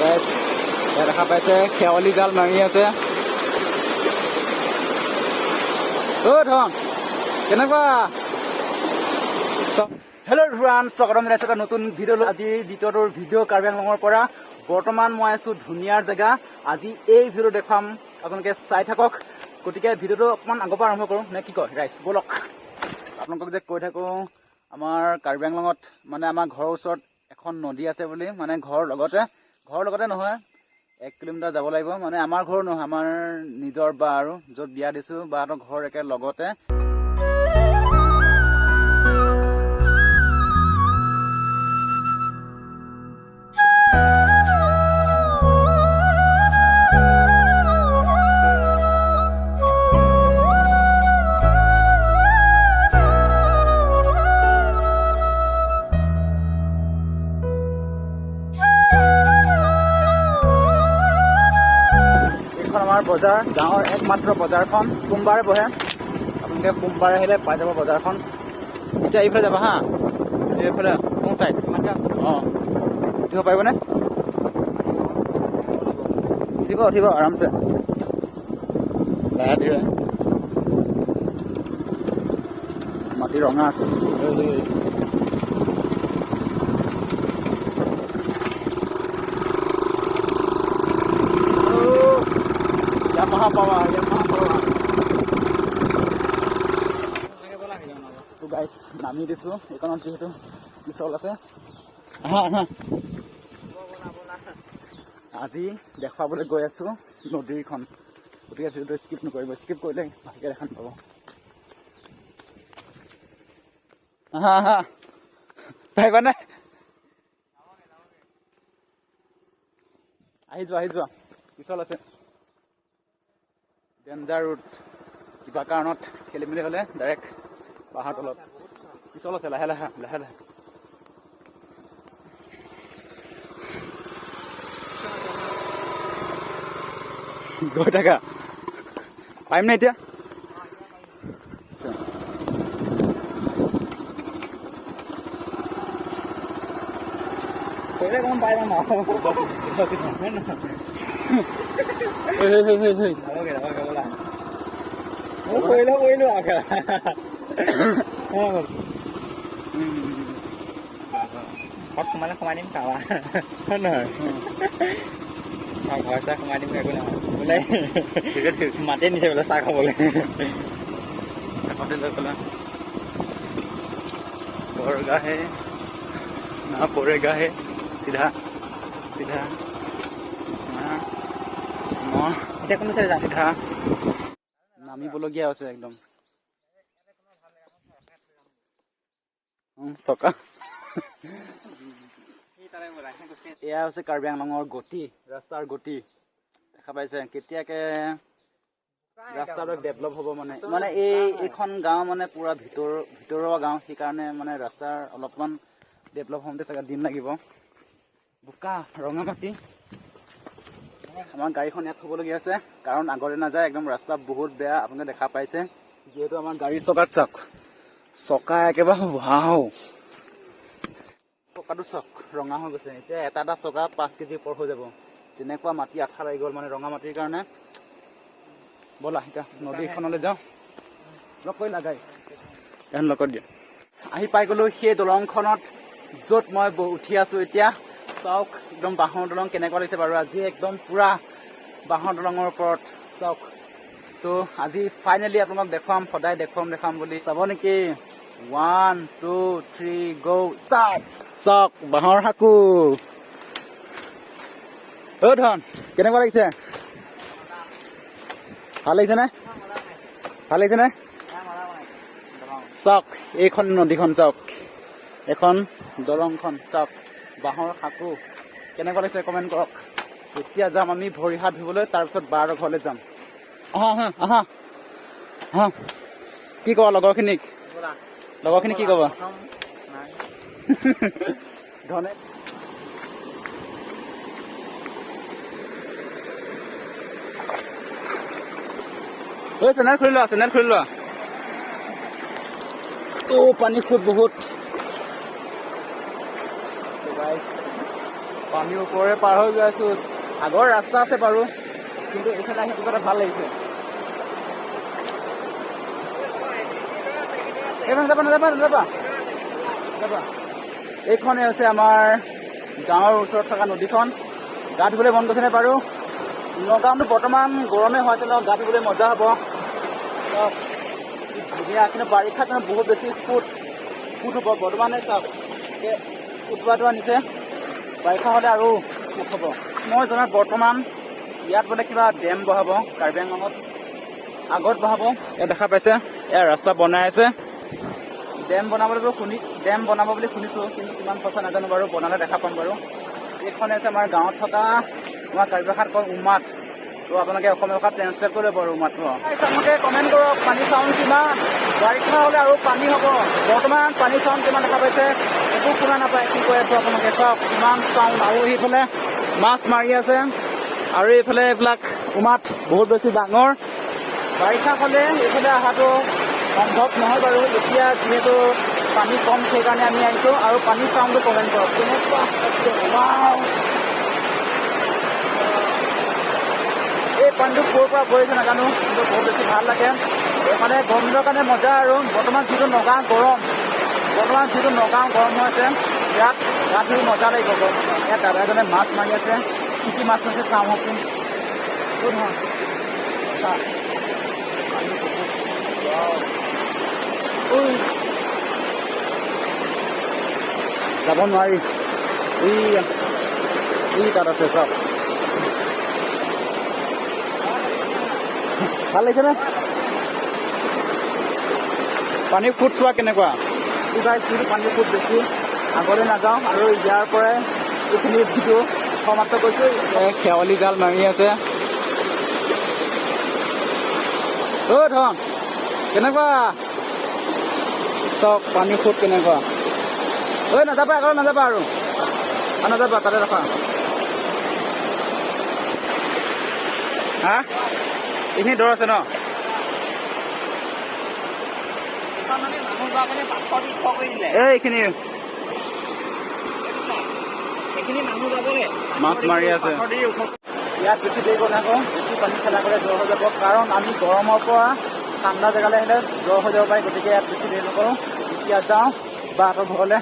দেখা পাইছে খেৱালি জাল মাৰি আছে। ধন কেনেকুৱা? হেল্ল' এভৰিৱান, স্বাগতম জনাইছো এটা নতুন ভিডিঅ'। আজি দ্বিতীয়টোৰ ভিডিঅ' কাৰ্বি আংলঙৰ পৰা। বৰ্তমান মই আছো ধুনীয়াৰ জেগা। আজি এই ভিডিঅ' দেখুৱাম, আপোনালোকে চাই থাকক। গতিকে ভিডিঅ'টো অকণমান আগৰ পৰা আৰম্ভ কৰোঁ নে কি কয় ৰাইজ? বলক। আপোনালোকক যে কৈ থাকোঁ আমাৰ কাৰ্বি আংলঙত মানে আমাৰ ঘৰৰ ওচৰত এখন নদী আছে বুলি, মানে ঘৰৰ লগতে নহয়, 1 কিলোমিটাৰ যাব লাগিব। মানে আমাৰ ঘৰ নহয়, আমাৰ নিজৰ বা আৰু য'ত বিয়া দিছোঁ বাহঁতৰ ঘৰ একে লগতে। আমাৰ বজাৰ, গাঁৱৰ একমাত্ৰ বজাৰখন সোমবাৰে বহে। আপোনালোকে সোমবাৰে আহিলে পাই যাব বজাৰখন। এতিয়া এইফালে যাবা হা, এইফালে সোঁ চাইড। অঁ, উঠিব পাৰিবনে? উঠিব আৰামছে, লাহে ধীৰে। মাটি ৰঙা আছে। গাইজ নামি দিছো এইখনত, যিহেতু পিছল আছে। আজি দেখুৱাবলৈ গৈ আছো নদীখন, গতিকে ভিডিঅ'টো স্কিপ নকৰিব। স্কিপ কৰিলে ভালকে দেখা নাপাব। পাৰিবানে? আহি যোৱা, পিছল আছে। ডেঞ্জাৰ ৰোড, কিবা কাৰণত খেলি মেলি হ'লে ডাইৰেক্ট পাহাৰ তলত। পিছল আছে, লাহে লাহে গৈ থাকা। পাৰিম নে এতিয়া? অকমান পাই যাম সোমালে সোমাই দিম খাৱা, হয় নহয়? ঘৰ চাহ সোমাই দিম, একো নহয় বোলে। মাতি নিছে বোলে চাহ খাবলৈ। পৰেগা হে চিধা এতিয়া কোনো চাই চিধা নামিবলগীয়া আছে একদম। চকা এয়া হৈছে কাৰ্বি আংলঙৰ গতি, ৰাস্তাৰ গতি। দেখা পাইছে কেতিয়াকে ৰাস্তাটো ডেভেলপ হ'ব। মানে এইখন গাঁও মানে পুৰা ভিতৰুৱা গাঁও, সেইকাৰণে মানে ৰাস্তাৰ অলপমান ডেভেলপ হওঁতে চাগে দিন লাগিব। বোকা ৰঙা মাটি। আমাৰ গাড়ীখন ইয়াত থ'বলগীয়া আছে, কাৰণ আগতে নাযায়। একদম ৰাস্তা বহুত বেয়া, আপোনালোকে দেখা পাইছে। যিহেতু আমাৰ গাড়ীৰ চকাত চকা একেবাৰে ৱাও, চকাটো ৰঙা হৈ গৈছে। এতিয়া এটা চকা 5 কেজি ওপৰ হৈ যাব। যেনেকুৱা মাটি আঠা লাগি গ'ল মানে ৰঙা মাটিৰ কাৰণে। ব'লা এতিয়া নদীখনলৈ যাওঁ। লগ কৰি লাগাই লগত দিয়া। আহি পাই গ'লো সেই দলংখনত, য'ত মই উঠি আছো এতিয়া। চাওক একদম বাঁহৰ দলং কেনেকুৱা লাগিছে বাৰু আজি, একদম পুৰা বাঁহৰ দলঙৰ ওপৰত। চাওক তো আজি ফাইনেলি আপোনালোকক দেখুৱাম, সদায় দেখুৱাম বুলি। চাব নেকি? 1 2 3 গো ষ্টাৰ্ট। চাওক বাঁহৰ সাঁকো। ধন কেনেকুৱা লাগিছে? ভাল লাগিছে নে? চাওক এইখন নদীখন, চাওক এখন দলংখন, চাওক বাঁহৰ সাঁকো। কেনেকুৱা লাগিছে কমেণ্ট কৰক। এতিয়া যাম আমি ভৰি হাত ধুবলৈ, তাৰপিছত বাৰ ঘৰলৈ যাম। আহা কি ক'বা লগৰখিনিক কি ক'বা? ধনে চেনেল খুলি লোৱা। পানী খুব বহুত। পানীৰ ওপৰে পাৰ হৈ গৈ আছো। আগৰ ৰাস্তা আছে বাৰু, কিন্তু এইফালে আহি কিবা এটা ভাল লাগিছে। যাবা এইখনে হৈছে আমাৰ গাঁৱৰ ওচৰত থকা নদীখন। গা ধুবলৈ মন গৈছেনে বাৰু? নগাঁৱতো বৰ্তমান গৰমে হৈ আছে ন, গা ধুবলৈ মজা হ'ব। ধুনীয়া, কিন্তু বাৰিষাত বহুত বেছি ফুট হ'ব। বৰ্তমানে চাওক উঠোৱাটো আনিছে, বাৰিষা হ'লে আৰু ফুট হ'ব। মই জনাত বৰ্তমান ইয়াত বোলে কিবা ডেম বহাব, কাৰ্বি আংলঙত আগত বহাব। ইয়াত দেখা পাইছে, এয়া ৰাস্তা বনাই আছে। ডেম বনাব বুলি শুনিছোঁ, কিন্তু কিমান সঁচা নাজানো বাৰু। বনালে দেখা পাম বাৰু। এইখনে আছে আমাৰ গাঁৱত থকা, আমাৰ কাৰ্বি ভাষাত কয় উমাত। তো আপোনালোকে অসমীয়া ভাষাত ট্ৰেন্সলেট কৰিব পাৰোঁ উমাতটো। আপোনালোকে কমেণ্ট কৰক পানী চাউণ্ড কিমান। বাৰিষা হ'লে আৰু পানী হ'ব। বৰ্তমান পানী চাউণ্ড কিমান দেখা পাইছে? একো শুনা নাপায়। কি কৈ আছোঁ আপোনালোকে চাওক, কিমান চাউণ্ড। আৰু এইফালে মাছ মাৰি আছে, আৰু এইফালে এইবিলাক উমাত বহুত বেছি ডাঙৰ। বাৰিষা হ'লে এইফালে অহাটো সম্ভৱ নহয় বাৰু। এতিয়া যিহেতু পানী কম, সেইকাৰণে আমি আহিছোঁ। আৰু পানী চাউণ্ডটো কমেণ্ট কৰক কেনেকুৱা। এই পানীটো ক'ৰ পৰা পৰিছে নাজানো, কিন্তু বহুত বেছি ভাল লাগে। মানে গৰম দিনৰ কাৰণে মজা। আৰু বৰ্তমান যিটো নগাঁও গৰম হৈ আছে, ইয়াত গা ধুই মজা লাগিব। ইয়াত দাদা এজনে মাছ মাৰি আছে। কি মাছ মাৰিছে চাওঁ হওকচোন। যাব নোৱাৰি। তাত আছে চব। ভাল লাগিছেনে? পানীৰ ফুট চোৱা কেনেকুৱা। পানীৰ ফুট বেছি। আগলৈ নাযাওঁ, আৰু ইয়াৰ পৰাই এইখিনি ভিডিঅ' সমাপ্ত কৰিছোঁ। শেৱালি জাল মাৰি আছে। ধন কেনেকুৱা চব পানীৰ ফুট কেনেকুৱা। নাযাবা, আগলৈ নাযাবা, আৰু নাযাবা, তাতে ৰখা। হা, এইখিনি দূৰ আছে ন? এইখিনি মাছ মাৰি আছে। ইয়াত বেছি দেৰি কৰি নাথাকোঁ, বেছি পানী খেলা কৰিলে জ্বৰ হৈ যাব। কাৰণ আমি গৰমৰ পৰা ঠাণ্ডা জেগালৈ আহিলে জ্বৰ হৈ যাব পাৰে। গতিকে ইয়াত বেছি দেৰি নকৰোঁ। এতিয়া যাওঁ বা ঘৰলৈ।